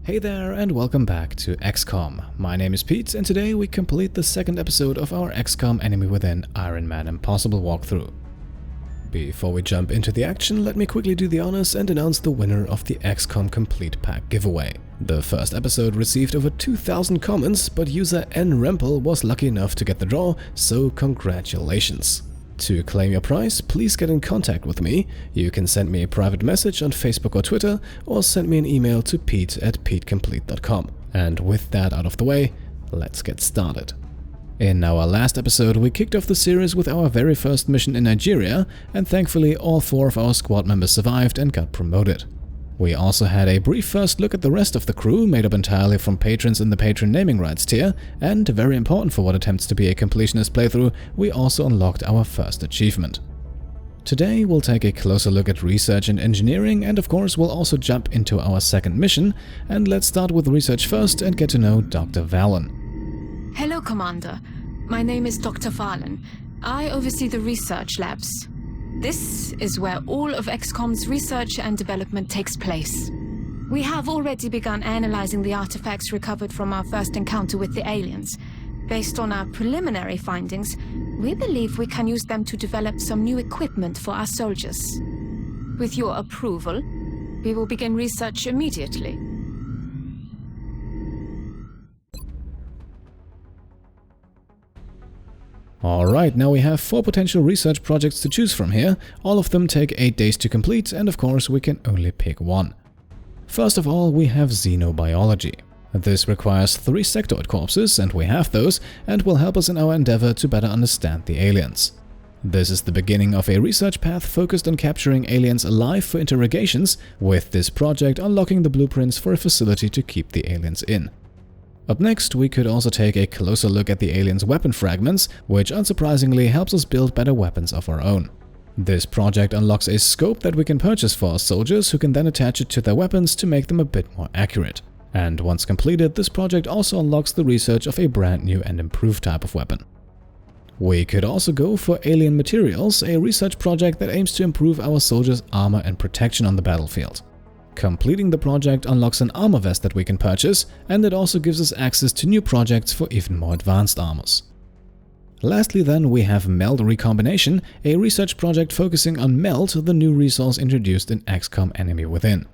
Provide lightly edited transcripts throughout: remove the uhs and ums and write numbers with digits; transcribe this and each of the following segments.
Hey there and welcome back to XCOM. My name is Pete and today we complete the second episode of our XCOM Enemy Within Ironman Impossible walkthrough. Before we jump into the action, let me quickly do the honors and announce the winner of the XCOM Complete Pack giveaway. The first episode received over 2,000 comments, but user N. Rempel was lucky enough to get the draw, so congratulations. To claim your prize, please get in contact with me. You can send me a private message on Facebook or Twitter, or send me an email to pete@petecomplete.com. And with that out of the way, let's get started. In our last episode, we kicked off the series with our very first mission in Nigeria, and thankfully all 4 of our squad members survived and got promoted. We also had a brief first look at the rest of the crew, made up entirely from patrons in the patron naming rights tier, and very important for what attempts to be a completionist playthrough, we also unlocked our first achievement. Today we'll take a closer look at research and engineering, and of course we'll also jump into our second mission, and let's start with research first and get to know Dr. Valen. Hello, Commander. My name is Dr. Valen. I oversee the research labs. This is where all of XCOM's research and development takes place. We have already begun analyzing the artifacts recovered from our first encounter with the aliens. Based on our preliminary findings, we believe we can use them to develop some new equipment for our soldiers. With your approval, we will begin research immediately. Alright, now we have 4 potential research projects to choose from here. All of them take 8 days to complete, and of course we can only pick one. First of all, we have xenobiology. This requires 3 sectoid corpses, and we have those, and will help us in our endeavor to better understand the aliens. This is the beginning of a research path focused on capturing aliens alive for interrogations, with this project unlocking the blueprints for a facility to keep the aliens in. Up next, we could also take a closer look at the aliens' weapon fragments, which unsurprisingly helps us build better weapons of our own. This project unlocks a scope that we can purchase for our soldiers, who can then attach it to their weapons to make them a bit more accurate. And once completed, this project also unlocks the research of a brand new and improved type of weapon. We could also go for alien materials, a research project that aims to improve our soldiers' armor and protection on the battlefield. Completing the project unlocks an armor vest that we can purchase, and it also gives us access to new projects for even more advanced armors. Lastly then, we have meld recombination, a research project focusing on meld, the new resource introduced in XCOM Enemy Within.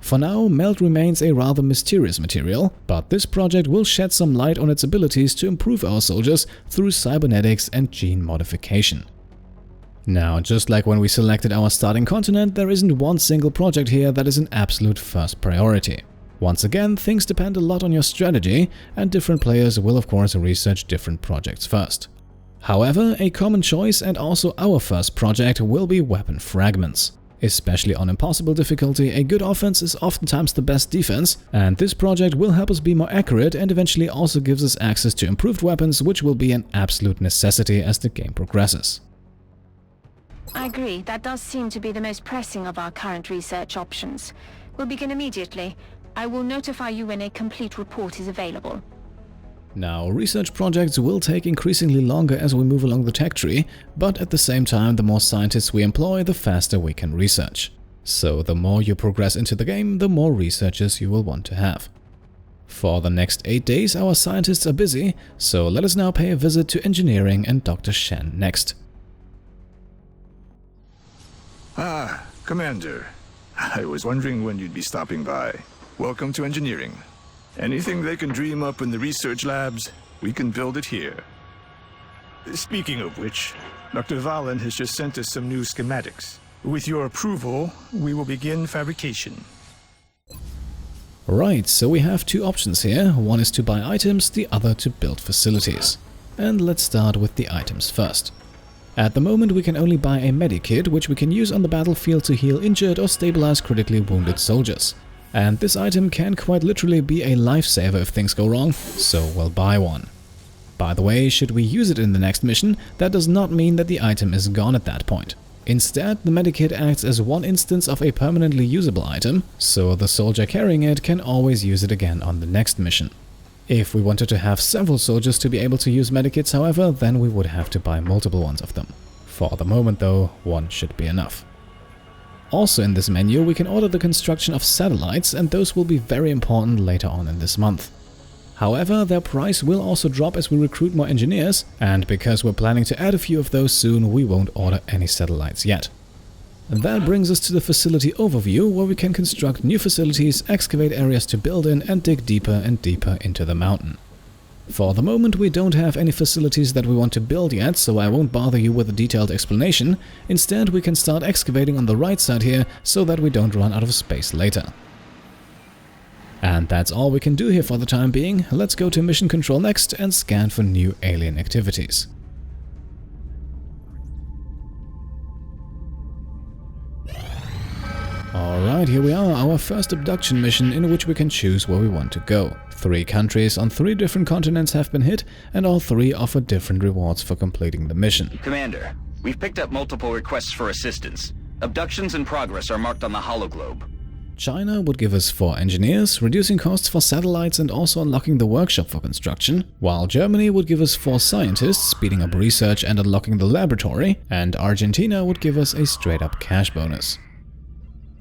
For now, meld remains a rather mysterious material, but this project will shed some light on its abilities to improve our soldiers through cybernetics and gene modification. Now, just like when we selected our starting continent, there isn't one single project here that is an absolute first priority. Once again, things depend a lot on your strategy, and different players will of course research different projects first. However, a common choice and also our first project will be weapon fragments. Especially on impossible difficulty, a good offense is oftentimes the best defense, and this project will help us be more accurate and eventually also gives us access to improved weapons, which will be an absolute necessity as the game progresses. I agree. That does seem to be the most pressing of our current research options. We'll begin immediately. I will notify you when a complete report is available. Now, research projects will take increasingly longer as we move along the tech tree, but at the same time, the more scientists we employ, the faster we can research. So the more you progress into the game, the more researchers you will want to have. For the next 8 days, our scientists are busy, so let us now pay a visit to engineering and Dr. Shen next. Ah, Commander. I was wondering when you'd be stopping by. Welcome to engineering. Anything they can dream up in the research labs, we can build it here. Speaking of which, Dr. Valen has just sent us some new schematics. With your approval, we will begin fabrication. Right, so we have 2 options here. One is to buy items, the other to build facilities. And let's start with the items first. At the moment, we can only buy a Medkit, which we can use on the battlefield to heal injured or stabilize critically wounded soldiers. And this item can quite literally be a lifesaver if things go wrong, so we'll buy one. By the way, should we use it in the next mission, that does not mean that the item is gone at that point. Instead, the Medkit acts as one instance of a permanently usable item, so the soldier carrying it can always use it again on the next mission. If we wanted to have several soldiers to be able to use medikits, however, then we would have to buy multiple ones of them. For the moment though, one should be enough. Also in this menu we can order the construction of satellites, and those will be very important later on in this month. However, their price will also drop as we recruit more engineers, and because we're planning to add a few of those soon, we won't order any satellites yet. And that brings us to the facility overview, where we can construct new facilities, excavate areas to build in, and dig deeper and deeper into the mountain. For the moment we don't have any facilities that we want to build yet, so I won't bother you with a detailed explanation. Instead we can start excavating on the right side here, so that we don't run out of space later. And that's all we can do here for the time being. Let's go to mission control next and scan for new alien activities. Alright, here we are, our first abduction mission in which we can choose where we want to go. 3 countries on 3 different continents have been hit, and all 3 offer different rewards for completing the mission. Commander, we've picked up multiple requests for assistance. Abductions in progress are marked on the hologlobe. China would give us 4 engineers, reducing costs for satellites and also unlocking the workshop for construction, while Germany would give us 4 scientists, speeding up research and unlocking the laboratory, and Argentina would give us a straight-up cash bonus.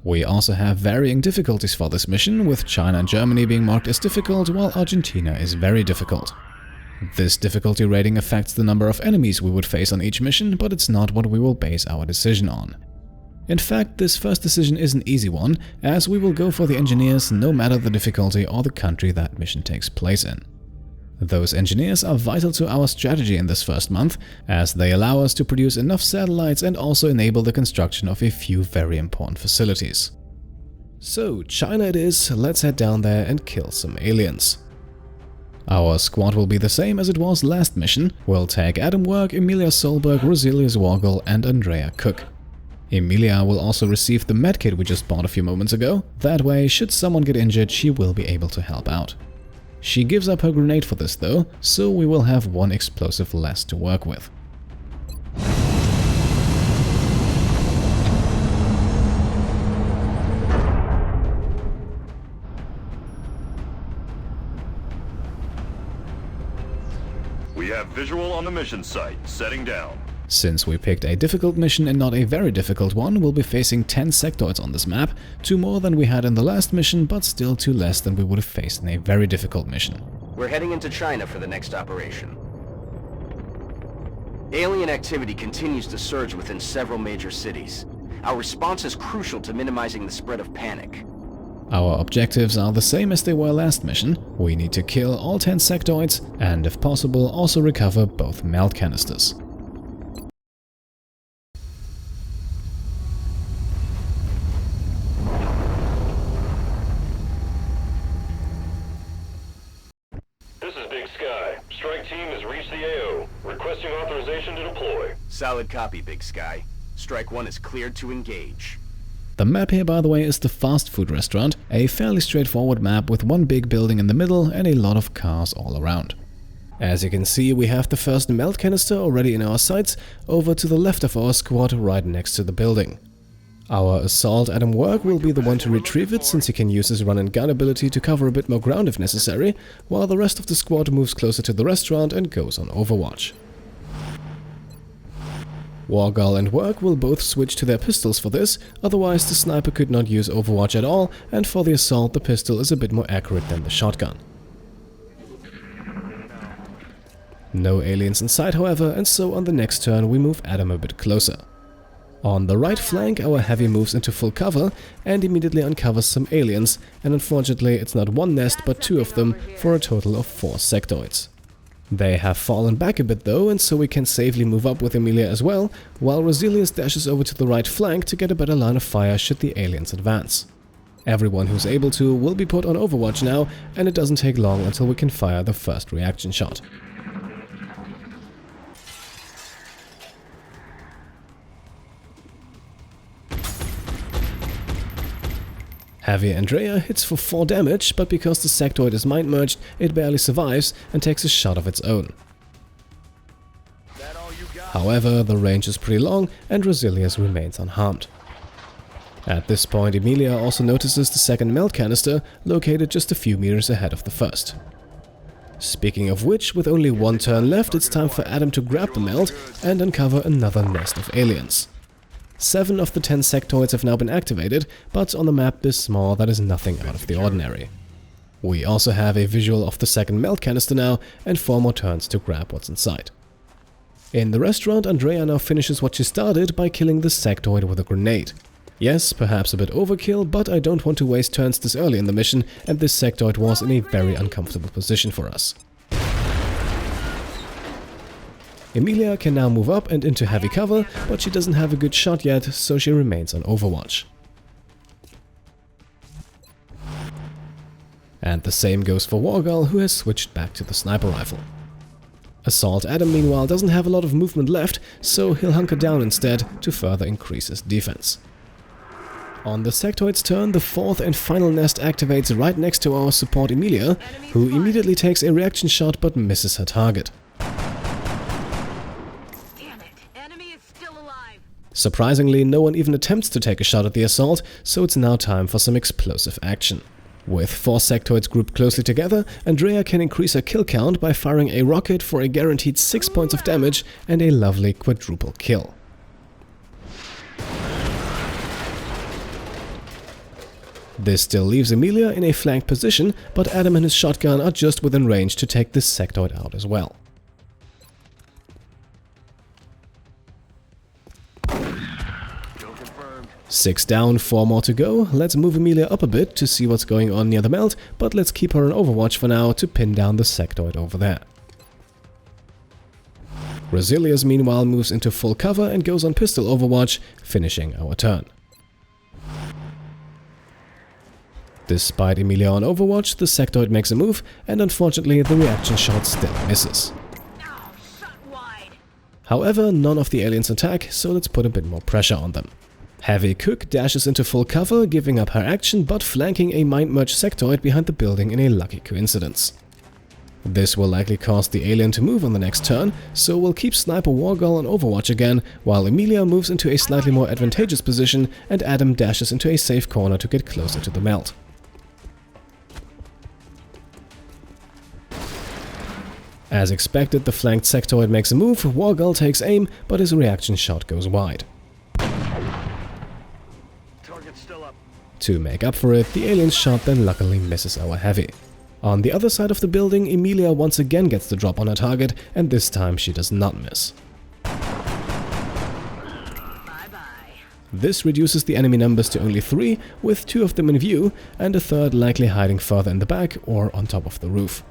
We also have varying difficulties for this mission, with China and Germany being marked as difficult, while Argentina is very difficult. This difficulty rating affects the number of enemies we would face on each mission, but it's not what we will base our decision on. In fact, this first decision is an easy one, as we will go for the engineers no matter the difficulty or the country that mission takes place in. Those engineers are vital to our strategy in this first month, as they allow us to produce enough satellites and also enable the construction of a few very important facilities. So, China it is, let's head down there and kill some aliens. Our squad will be the same as it was last mission. We'll take Adam Work, Emilia Solberg, Roselius Wargel and Andrea Cook. Emilia will also receive the medkit we just bought a few moments ago. That way, should someone get injured, she will be able to help out. She gives up her grenade for this though, so we will have 1 explosive less to work with. We have visual on the mission site, setting down. Since we picked a difficult mission and not a very difficult one, we'll be facing 10 sectoids on this map, 2 more than we had in the last mission, but still 2 less than we would have faced in a very difficult mission. We're heading into China for the next operation. Alien activity continues to surge within several major cities. Our response is crucial to minimizing the spread of panic. Our objectives are the same as they were last mission. We need to kill all 10 sectoids and, if possible, also recover both melt canisters. Requesting authorization to deploy. Solid copy, Big Sky. Strike 1 is cleared to engage. The map here, by the way, is the fast food restaurant, a fairly straightforward map with 1 big building in the middle and a lot of cars all around. As you can see, we have the first melt canister already in our sights, over to the left of our squad right next to the building. Our assault Adam Work will be the one to retrieve it, since he can use his run and gun ability to cover a bit more ground if necessary, while the rest of the squad moves closer to the restaurant and goes on Overwatch. Wargul and Work will both switch to their pistols for this, otherwise the sniper could not use Overwatch at all, and for the assault the pistol is a bit more accurate than the shotgun. No aliens in sight, however, and so on the next turn we move Adam a bit closer. On the right flank, our heavy moves into full cover and immediately uncovers some aliens, and unfortunately it's not 1 nest but 2 of them for a total of 4 sectoids. They have fallen back a bit though, and so we can safely move up with Emilia as well, while Roselius dashes over to the right flank to get a better line of fire should the aliens advance. Everyone who's able to will be put on Overwatch now, and it doesn't take long until we can fire the first reaction shot. Heavy Andrea hits for 4 damage, but because the sectoid is mind-merged, it barely survives and takes a shot of its own. However, the range is pretty long and Roselius remains unharmed. At this point, Emilia also notices the second melt canister, located just a few meters ahead of the first. Speaking of which, with only 1 turn left, it's time for Adam to grab the melt and uncover another nest of aliens. 7 of the 10 sectoids have now been activated, but on the map this small that is nothing out of the ordinary. We also have a visual of the second melt canister now, and 4 more turns to grab what's inside. In the restaurant, Andrea now finishes what she started by killing the sectoid with a grenade. Yes, perhaps a bit overkill, but I don't want to waste turns this early in the mission, and this sectoid was in a very uncomfortable position for us. Emilia can now move up and into heavy cover, but she doesn't have a good shot yet, so she remains on overwatch. And the same goes for Wargal, who has switched back to the sniper rifle. Assault Adam, meanwhile, doesn't have a lot of movement left, so he'll hunker down instead to further increase his defense. On the sectoid's turn, the 4th and final nest activates right next to our support Emilia, who immediately takes a reaction shot but misses her target. Surprisingly, no one even attempts to take a shot at the assault, so it's now time for some explosive action. With 4 sectoids grouped closely together, Andrea can increase her kill count by firing a rocket for a guaranteed 6 points of damage and a lovely quadruple kill. This still leaves Emilia in a flanked position, but Adam and his shotgun are just within range to take this sectoid out as well. 6 down, 4 more to go. Let's move Emilia up a bit to see what's going on near the melt, but let's keep her on overwatch for now to pin down the sectoid over there. Resilius meanwhile moves into full cover and goes on pistol overwatch, finishing our turn. Despite Emilia on overwatch, the sectoid makes a move, and unfortunately the reaction shot still misses. However, none of the aliens attack, so let's put a bit more pressure on them. Heavy Cook dashes into full cover, giving up her action but flanking a mind-merged sectoid behind the building in a lucky coincidence. This will likely cause the alien to move on the next turn, so we'll keep Sniper Wargal on overwatch again, while Emilia moves into a slightly more advantageous position and Adam dashes into a safe corner to get closer to the melt. As expected, the flanked sectoid makes a move, Wargal takes aim, but his reaction shot goes wide. To make up for it, the alien shot then luckily misses our heavy. On the other side of the building, Emilia once again gets the drop on her target, and this time she does not miss. This reduces the enemy numbers to only 3, with 2 of them in view, and a third likely hiding further in the back or on top of the roof.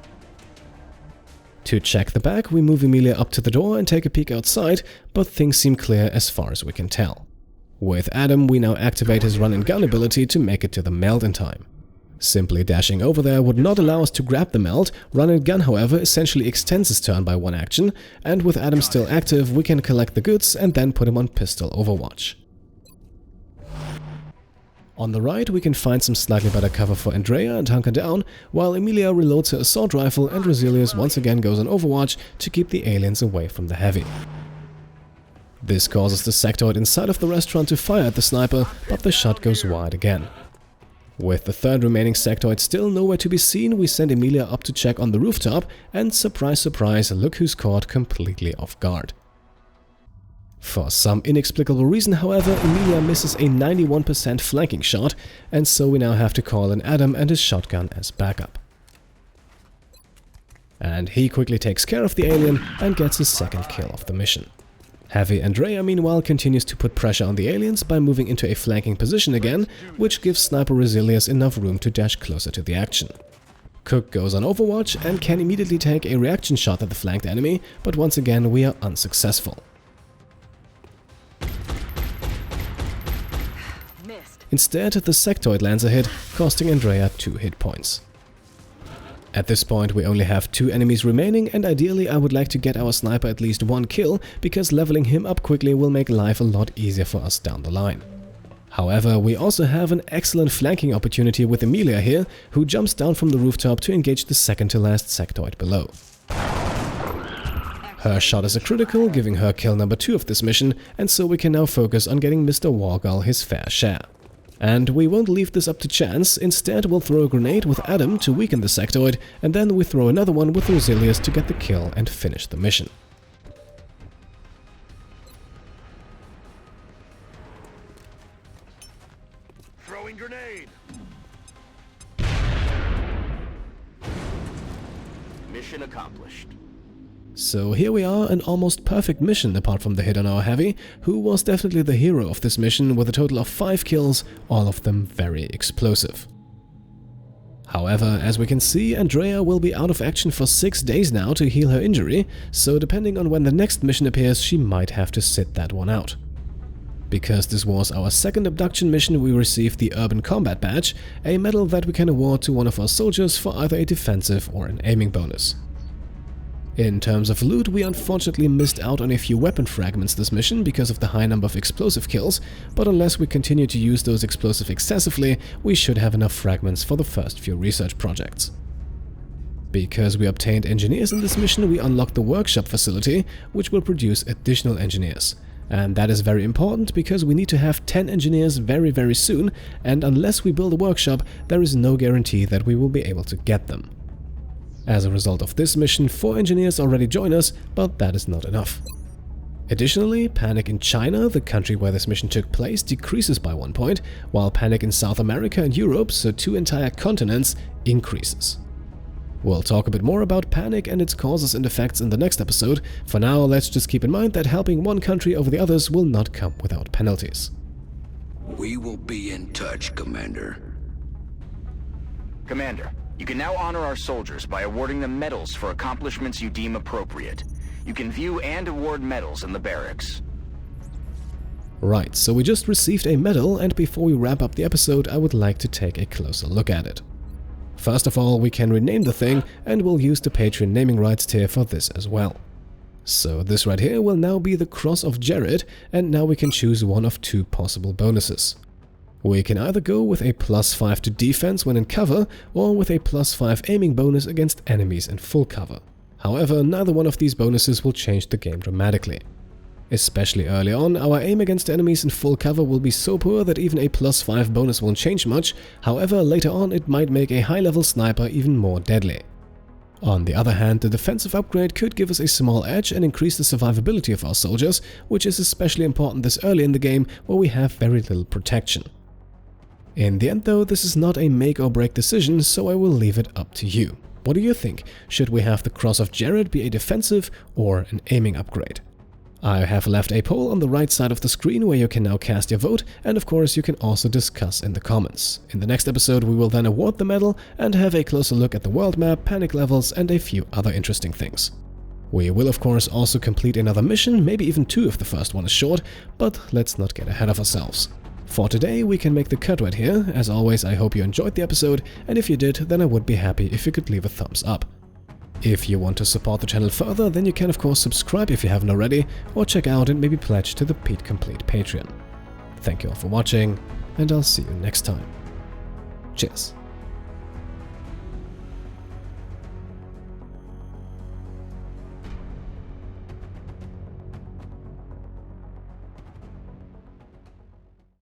To check the back, we move Emilia up to the door and take a peek outside, but things seem clear as far as we can tell. With Adam, we now activate his run-and-gun ability to make it to the melt in time. Simply dashing over there would not allow us to grab the melt. Run-and-gun, however, essentially extends his turn by 1 action, and with Adam still active, we can collect the goods and then put him on pistol overwatch. On the right, we can find some slightly better cover for Andrea and hunker down, while Emilia reloads her assault rifle and Resilius once again goes on overwatch to keep the aliens away from the heavy. This causes the sectoid inside of the restaurant to fire at the sniper, but the shot goes wide again. With the third remaining sectoid still nowhere to be seen, we send Emilia up to check on the rooftop, and surprise surprise, look who's caught completely off guard. For some inexplicable reason, however, Emilia misses a 91% flanking shot, and so we now have to call in Adam and his shotgun as backup. And he quickly takes care of the alien and gets his second kill of the mission. Heavy Andrea meanwhile continues to put pressure on the aliens by moving into a flanking position again, which gives Sniper Resilius enough room to dash closer to the action. Cook goes on overwatch and can immediately take a reaction shot at the flanked enemy, but once again we are unsuccessful. Instead, the sectoid lands a hit, costing Andrea 2 hit points. At this point we only have 2 enemies remaining, and ideally I would like to get our sniper at least 1 kill, because leveling him up quickly will make life a lot easier for us down the line. However, we also have an excellent flanking opportunity with Emilia here, who jumps down from the rooftop to engage the second to last sectoid below. Her shot is a critical, giving her kill number 2 of this mission, and so we can now focus on getting Mr. Wargal his fair share. And we won't leave this up to chance, instead we'll throw a grenade with Adam to weaken the sectoid, and then we throw another one with Resilius to get the kill and finish the mission. So here we are, an almost perfect mission apart from the hit on our heavy, who was definitely the hero of this mission with a total of 5 kills, all of them very explosive. However, as we can see, Andrea will be out of action for 6 days now to heal her injury, so depending on when the next mission appears, she might have to sit that one out. Because this was our second abduction mission, we received the Urban Combat Badge, a medal that we can award to one of our soldiers for either a defensive or an aiming bonus. In terms of loot, we unfortunately missed out on a few weapon fragments this mission because of the high number of explosive kills, but unless we continue to use those explosives excessively, we should have enough fragments for the first few research projects. Because we obtained engineers in this mission, we unlocked the workshop facility, which will produce additional engineers. And that is very important because we need to have 10 engineers very soon, and unless we build a workshop, there is no guarantee that we will be able to get them. As a result of this mission, 4 engineers already join us, but that is not enough. Additionally, panic in China, the country where this mission took place, decreases by 1 point, while panic in South America and Europe, so 2 entire continents, increases. We'll talk a bit more about panic and its causes and effects in the next episode. For now, let's just keep in mind that helping one country over the others will not come without penalties. We will be in touch, Commander. Commander, you can now honor our soldiers by awarding them medals for accomplishments you deem appropriate. You can view and award medals in the barracks. Right, so we just received a medal, and before we wrap up the episode, I would like to take a closer look at it. First of all, we can rename the thing, and we'll use the Patreon naming rights tier for this as well. So this right here will now be the Cross of Jared, and now we can choose one of 2 possible bonuses. We can either go with a +5 to defense when in cover, or with a +5 aiming bonus against enemies in full cover. However, neither one of these bonuses will change the game dramatically. Especially early on, our aim against enemies in full cover will be so poor that even a +5 bonus won't change much. However, later on it might make a high-level sniper even more deadly. On the other hand, the defensive upgrade could give us a small edge and increase the survivability of our soldiers, which is especially important this early in the game where we have very little protection. In the end though, this is not a make or break decision, so I will leave it up to you. What do you think? Should we have the Cross of Jared be a defensive or an aiming upgrade? I have left a poll on the right side of the screen where you can now cast your vote, and of course you can also discuss in the comments. In the next episode we will then award the medal and have a closer look at the world map, panic levels and a few other interesting things. We will of course also complete another mission, maybe even 2 if the first one is short, but let's not get ahead of ourselves. For today we can make the cut right here. As always, I hope you enjoyed the episode, and if you did, then I would be happy if you could leave a thumbs up. If you want to support the channel further, then you can of course subscribe if you haven't already, or check out and maybe pledge to the Pete Complete Patreon. Thank you all for watching, and I'll see you next time. Cheers.